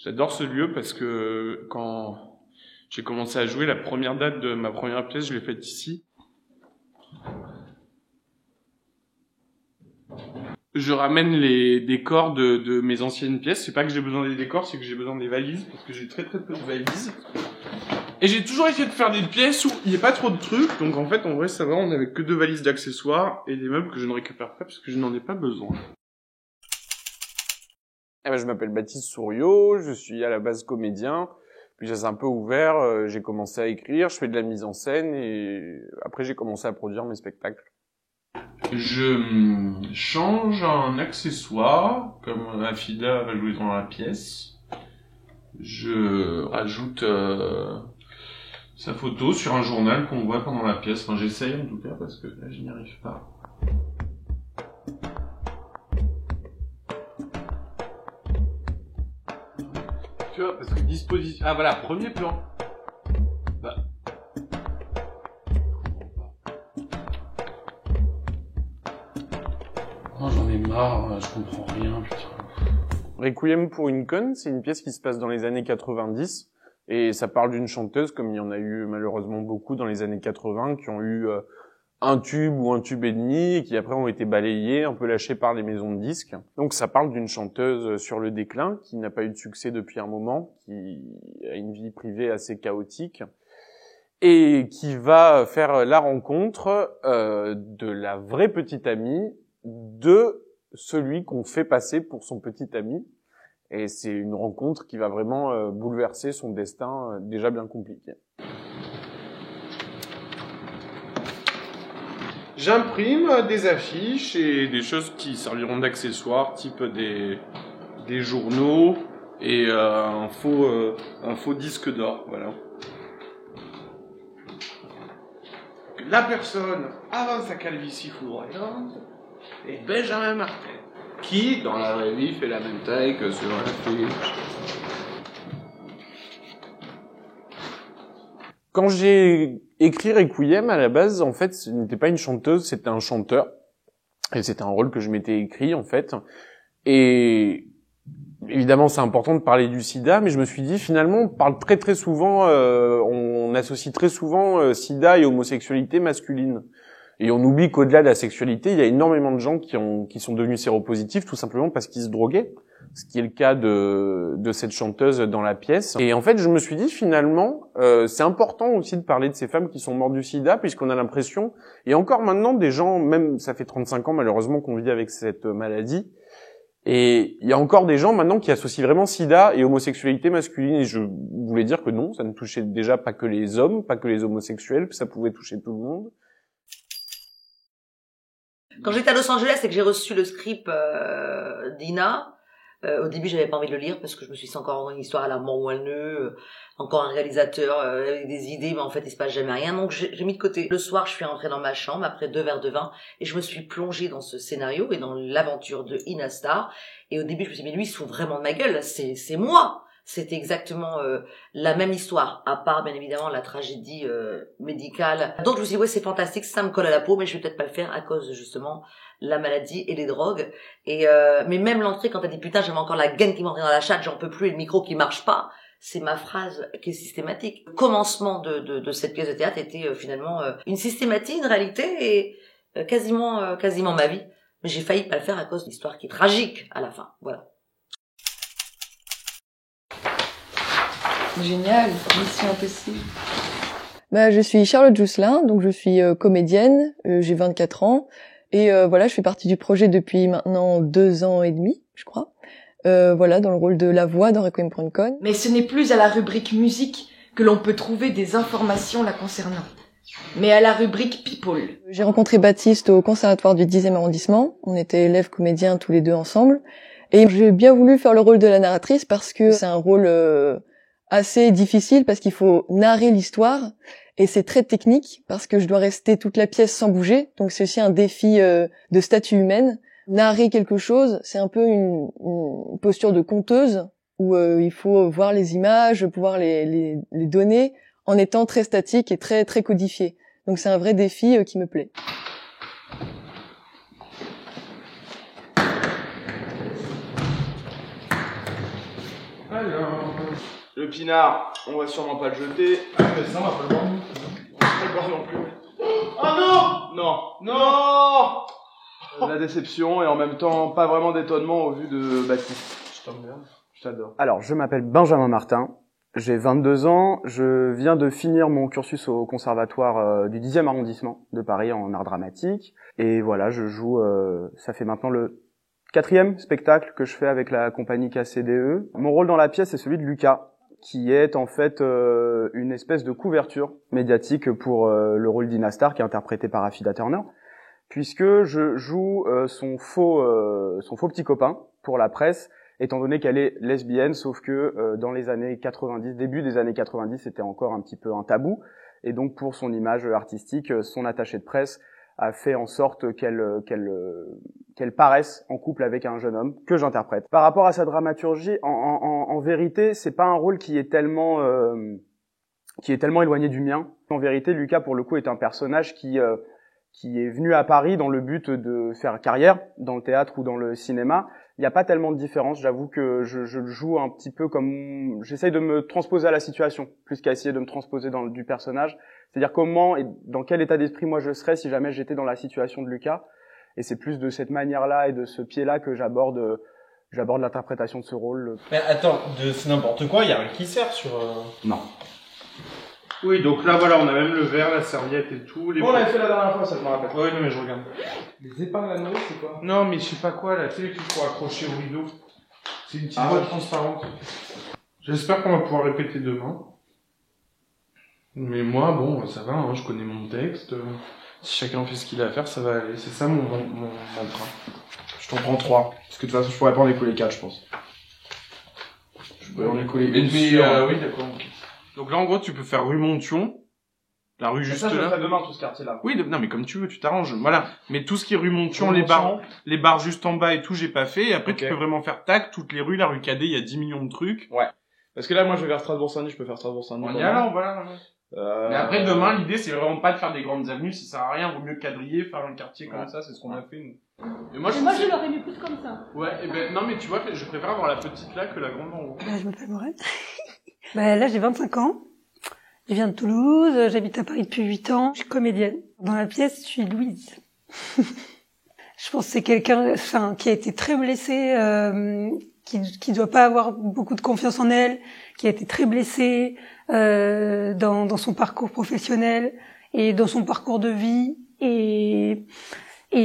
J'adore ce lieu parce que quand j'ai commencé à jouer, la première date de ma première pièce, je l'ai faite ici. Je ramène les décors de mes anciennes pièces. C'est pas que j'ai besoin des décors, c'est que j'ai besoin des valises, parce que j'ai très peu de valises. Et j'ai toujours essayé de faire des pièces où il n'y a pas trop de trucs, donc en fait, en vrai, ça va, on n'avait que 2 valises d'accessoires et des meubles que je ne récupère pas parce que je n'en ai pas besoin. Je m'appelle Baptiste Souriau, je suis à la base comédien, puis ça s'est un peu ouvert, j'ai commencé à écrire, je fais de la mise en scène et après j'ai commencé à produire mes spectacles. Je change un accessoire, comme Afida va jouer dans la pièce. Je rajoute sa photo sur un journal qu'on voit pendant la pièce. Enfin, j'essaye en tout cas, parce que là, je n'y arrive pas. Tu vois, parce que disposition... Ah voilà, premier plan. Bah... Oh, j'en ai marre, je comprends rien, putain. Requiem pour une conne, c'est une pièce qui se passe dans les années 90 et ça parle d'une chanteuse, comme il y en a eu malheureusement beaucoup dans les années 80, qui ont eu un tube ou un tube et demi et qui après ont été balayés, un peu lâchés par les maisons de disques. Donc ça parle d'une chanteuse sur le déclin, qui n'a pas eu de succès depuis un moment, qui a une vie privée assez chaotique et qui va faire la rencontre de la vraie petite amie de celui qu'on fait passer pour son petit ami. Et c'est une rencontre qui va vraiment bouleverser son destin déjà bien compliqué. J'imprime des affiches et des choses qui serviront d'accessoires, type des journaux et un faux disque d'or, voilà. La personne avant sa calvitie foudroyante est Benjamin Martel, qui dans la vraie vie fait la même taille que sur l'affiche. Quand j'ai écrit Requiem, à la base, en fait, ce n'était pas une chanteuse, c'était un chanteur. Et c'était un rôle que je m'étais écrit, en fait. Et évidemment, c'est important de parler du sida, mais je me suis dit, finalement, on parle très souvent, on associe très souvent sida et homosexualité masculine. Et on oublie qu'au-delà de la sexualité, il y a énormément de gens qui sont devenus séropositifs, tout simplement parce qu'ils se droguaient. Ce qui est le cas de cette chanteuse dans la pièce. Et en fait, je me suis dit, finalement, c'est important aussi de parler de ces femmes qui sont mortes du sida, puisqu'on a l'impression, et encore maintenant, des gens, même, ça fait 35 ans, malheureusement, qu'on vit avec cette maladie, et il y a encore des gens, maintenant, qui associent vraiment sida et homosexualité masculine, et je voulais dire que non, ça ne touchait déjà pas que les hommes, pas que les homosexuels, que ça pouvait toucher tout le monde. Quand j'étais à Los Angeles et que j'ai reçu le script d'Ina, au début, j'avais pas envie de le lire parce que je me suis dit encore une histoire à la moelleux, encore un réalisateur avec des idées, mais en fait, il se passe jamais rien. Donc, j'ai mis de côté. Le soir, je suis rentrée dans ma chambre après 2 verres de vin et je me suis plongée dans ce scénario et dans l'aventure de Ina Starr. Et au début, je me suis dit, mais lui, il se fout vraiment de ma gueule. C'est moi. C'était exactement la même histoire, à part bien évidemment la tragédie médicale. Donc je me suis dit ouais c'est fantastique, ça me colle à la peau, mais je vais peut-être pas le faire à cause justement la maladie et les drogues. Et mais même l'entrée quand t'as dit putain j'avais encore la gaine qui m'entrait dans la chatte, j'en peux plus et le micro qui marche pas, c'est ma phrase qui est systématique. Le commencement de cette pièce de théâtre était finalement une systématique, une réalité et quasiment ma vie. Mais j'ai failli pas le faire à cause de l'histoire qui est tragique à la fin. Voilà. Génial, mission impossible. Je suis Charlotte Jousselin, donc je suis comédienne, j'ai 24 ans et voilà, je fais partie du projet depuis maintenant 2 ans et demi, je crois. Voilà, dans le rôle de la voix dans Requiem pour une conne. Mais ce n'est plus à la rubrique musique que l'on peut trouver des informations la concernant, mais à la rubrique People. J'ai rencontré Baptiste au conservatoire du 10e arrondissement, on était élèves comédiens tous les deux ensemble et j'ai bien voulu faire le rôle de la narratrice parce que c'est un rôle assez difficile parce qu'il faut narrer l'histoire et c'est très technique parce que je dois rester toute la pièce sans bouger, donc c'est aussi un défi de statue humaine. Narrer quelque chose, c'est un peu une posture de conteuse où il faut voir les images, pouvoir les donner en étant très statique et très codifié. Donc c'est un vrai défi qui me plaît. Alors... Le pinard, on va sûrement pas le jeter. Ah, mais ça, on va pas le boire. On va pas le boire non plus. Oh non! Non! La déception et en même temps pas vraiment d'étonnement au vu de Baptiste. Je t'emmerde. Je t'adore. Alors, je m'appelle Benjamin Martin. J'ai 22 ans. Je viens de finir mon cursus au conservatoire du 10e arrondissement de Paris en art dramatique. Et voilà, je joue, ça fait maintenant le 4e spectacle que je fais avec la compagnie KCDE. Mon rôle dans la pièce est celui de Lucas, qui est en fait une espèce de couverture médiatique pour le rôle d'Ina Star, qui est interprété par Affida Turner, puisque je joue son faux petit copain pour la presse, étant donné qu'elle est lesbienne, sauf que dans les années 90, début des années 90, c'était encore un petit peu un tabou, et donc pour son image artistique, son attaché de presse a fait en sorte qu'elle paraisse en couple avec un jeune homme que j'interprète. Par rapport à sa dramaturgie, en vérité, c'est pas un rôle qui est tellement éloigné du mien. En vérité, Lucas, pour le coup, est un personnage qui est venu à Paris dans le but de faire carrière dans le théâtre ou dans le cinéma. Il n'y a pas tellement de différence. J'avoue que je le joue un petit peu comme... J'essaye de me transposer à la situation, plus qu'à essayer de me transposer du personnage. C'est-à-dire comment et dans quel état d'esprit moi je serais si jamais j'étais dans la situation de Lucas. Et c'est plus de cette manière-là et de ce pied-là que j'aborde l'interprétation de ce rôle. Mais attends, c'est n'importe quoi, il y a rien qui sert sur... Non. Oui, donc là, voilà, on a même le verre, la serviette et tout. On l'avait fait la dernière fois, ça je me rappelle. Ouais, non, mais je regarde. Les épingles à nourrir, c'est quoi? Non, mais je sais pas quoi, là, tu sais, les trucs pour accrocher au rideau. C'est une petite boîte transparente. J'espère qu'on va pouvoir répéter demain. Mais moi, bon, ça va, hein, je connais mon texte. Si chacun fait ce qu'il a à faire, ça va aller. C'est ça mon mantra. Je t'en prends 3. Parce que de toute façon, je pourrais pas en écouler 4, je pense. Je pourrais en écouler une sûre. Oui, d'accord. Donc là, en gros, tu peux faire rue Montion. La rue juste ça, je le là. ferai demain, tout ce quartier-là. Oui, non, mais comme tu veux, tu t'arranges. Voilà. Mais tout ce qui est rue Montion, les bars juste en bas et tout, j'ai pas fait. Et après, Ok. tu peux vraiment faire tac, toutes les rues, la rue Cadet, il y a 10 millions de trucs. Ouais. Parce que là, moi, je vais vers Strasbourg-Saint-Denis, je peux faire Strasbourg-Saint-Denis. On y allant, voilà. Mais après, demain, l'idée, c'est vraiment pas de faire des grandes avenues, ça sert à rien, vaut mieux quadriller, faire un quartier comme ça, c'est ce qu'on a fait, nous. Et moi, je l'aurais mis plus comme ça. Ouais, et ben, non, mais tu vois, je préfère avoir la petite là que la grande en haut. Je m'appelle Morel. Là, j'ai 25 ans. Je viens de Toulouse, j'habite à Paris depuis 8 ans. Je suis comédienne. Dans la pièce, je suis Louise. Je pense que c'est quelqu'un, qui a été très blessé, qui doit pas avoir beaucoup de confiance en elle, qui a été très blessée, dans son parcours professionnel et dans son parcours de vie. Et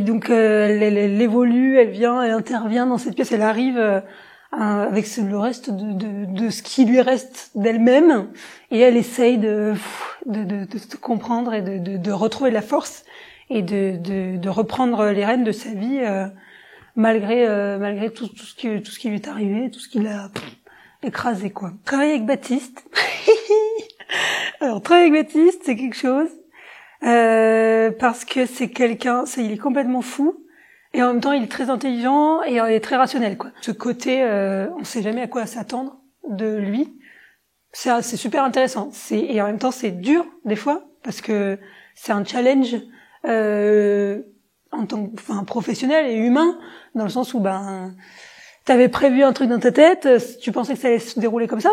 donc, elle évolue, elle vient, elle intervient dans cette pièce, elle arrive, avec le reste de ce qui lui reste d'elle-même, et elle essaye de se comprendre et de retrouver la force et de reprendre les rênes de sa vie, malgré tout ce qui lui est arrivé, tout ce qui l'a écrasé, quoi. Travailler avec Baptiste. Alors, travailler avec Baptiste, c'est quelque chose, parce que c'est quelqu'un, il est complètement fou. Et en même temps, il est très intelligent et il est très rationnel, quoi. Ce côté, on sait jamais à quoi s'attendre de lui. C'est super intéressant. Et en même temps, c'est dur, des fois, parce que c'est un challenge, en tant que, professionnel et humain, dans le sens où, t'avais prévu un truc dans ta tête, tu pensais que ça allait se dérouler comme ça,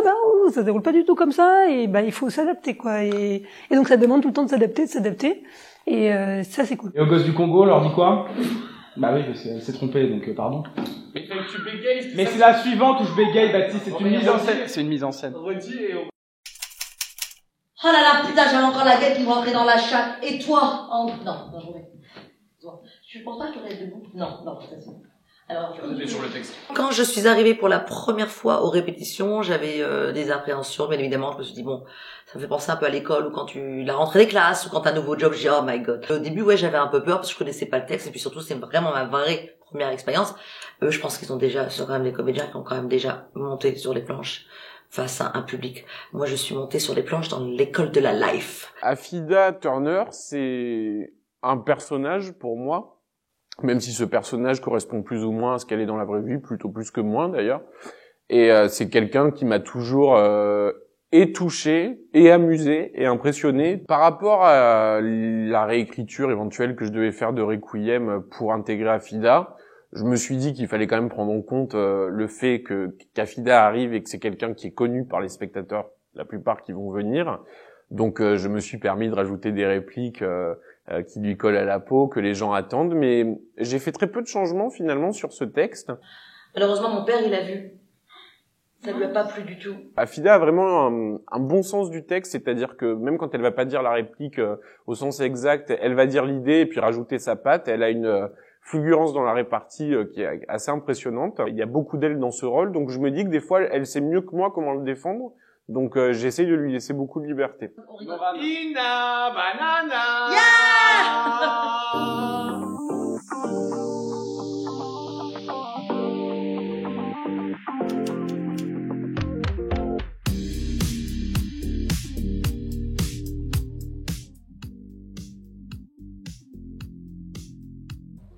ça se déroule pas du tout comme ça, et il faut s'adapter, quoi. Et donc, ça demande tout le temps de s'adapter. Et ça, c'est cool. Et au gosse du Congo, on leur dit quoi? Bah oui, parce qu'elle s'est trompée, donc pardon. Mais fallait que tu bégayes, Mais c'est la suivante où je bégaye, Baptiste, c'est une mise en scène. C'est une mise en scène. Redis et Oh là là, putain, j'avais encore la guêpe qui me rentrait dans la chatte. Et toi? Non, je remets. Tu penses pas que tu restes debout? Non, c'est ça. Alors, sur le texte. quand je suis arrivée pour la première fois aux répétitions, j'avais des appréhensions, bien évidemment. Je me suis dit, bon, ça me fait penser un peu à l'école, ou quand la rentrée des classes, ou quand t'as un nouveau job, je dis, oh my god. Au début, ouais, j'avais un peu peur, parce que je connaissais pas le texte, et puis surtout, c'est vraiment ma vraie première expérience. Eux, je pense qu'ils sont quand même des comédiens qui ont quand même déjà monté sur les planches face à un public. Moi, je suis montée sur les planches dans l'école de la life. Affida Turner, c'est un personnage pour moi, même si ce personnage correspond plus ou moins à ce qu'elle est dans la vraie vie, plutôt plus que moins d'ailleurs. Et c'est quelqu'un qui m'a toujours et touché, et amusé, et impressionné. Par rapport à la réécriture éventuelle que je devais faire de Requiem pour intégrer Affida, je me suis dit qu'il fallait quand même prendre en compte le fait que qu'Afida arrive et que c'est quelqu'un qui est connu par les spectateurs, la plupart qui vont venir. Donc je me suis permis de rajouter des répliques qui lui collent à la peau, que les gens attendent, mais j'ai fait très peu de changements finalement sur ce texte. Malheureusement, mon père, il a vu. Ça lui a pas plu du tout. Afida a vraiment un bon sens du texte, c'est-à-dire que même quand elle va pas dire la réplique au sens exact, elle va dire l'idée et puis rajouter sa patte. Elle a une fulgurance dans la répartie qui est assez impressionnante. Il y a beaucoup d'elle dans ce rôle, donc je me dis que des fois, elle sait mieux que moi comment le défendre. Donc j'essaye de lui laisser beaucoup de liberté. Ina banana.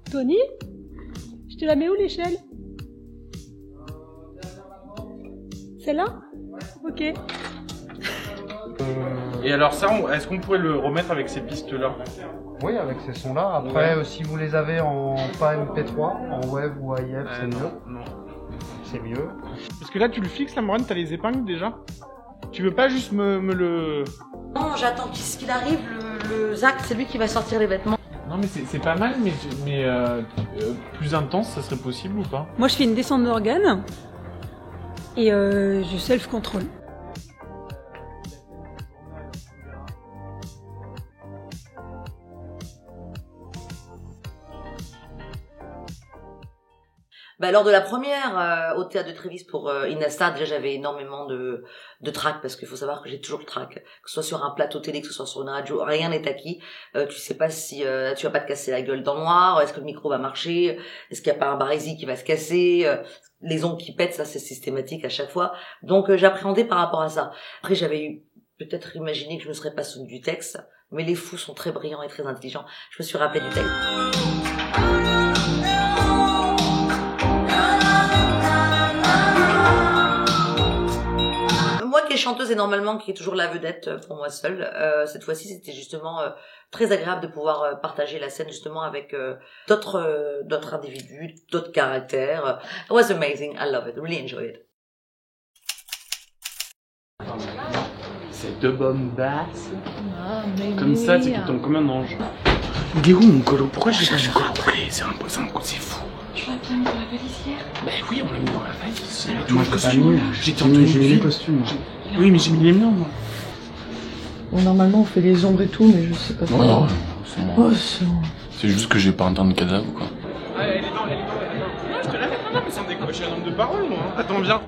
Tony, je te la mets où l'échelle? Celle-là? Ok. Et alors ça, est-ce qu'on pourrait le remettre avec ces pistes-là? Oui, avec ces sons-là. Après, si vous les avez pas MP3, en web ou AIF, c'est mieux. Non. C'est mieux. Parce que là, tu le fixes, la Morane, t'as les épingles déjà? Tu veux pas juste me le... Non, j'attends qu'il arrive, le Zach, c'est lui qui va sortir les vêtements. Non mais c'est pas mal, mais plus intense, ça serait possible ou pas? Moi, je fais une descente d'organes et je self-contrôle. Bah, lors de la première au théâtre de Trévis pour Inasta, déjà j'avais énormément de trac parce qu'il faut savoir que j'ai toujours le trac, que ce soit sur un plateau télé, que ce soit sur une radio, rien n'est acquis. Tu sais pas si tu vas pas te casser la gueule dans le noir, est-ce que le micro va marcher, est-ce qu'il y a pas un barésie qui va se casser, les ongles qui pètent, ça c'est systématique à chaque fois. Donc j'appréhendais par rapport à ça. Après j'avais peut-être imaginé que je me serais pas souvenu du texte, mais les fous sont très brillants et très intelligents. Je me suis rappelé du texte. Moi qui est chanteuse et normalement qui est toujours la vedette pour moi seule, cette fois-ci c'était justement très agréable de pouvoir partager la scène justement avec d'autres individus, d'autres caractères. It was amazing, I love it, really enjoy it. C'est deux bonnes basses. Comme ça, tu tombes comme un ange. Il est où mon colo? Pourquoi je l'ai pas après? C'est fou. Tu l'as bien mis dans la valise hier? Bah oui, on l'a mis dans la valise. Moi, je l'ai pas mis. J'ai mis les costumes. Oui, mais j'ai mis les miens, moi. Bon, normalement, on fait les ombres et tout, mais je sais pas trop. Non, c'est bon. Oh, c'est bon. C'est juste que j'ai pas un temps de cadavre, quoi. Ah, elle est dans. Non, je te la mets pas là, mais sans décocher un nombre de paroles, moi. Attends, viens.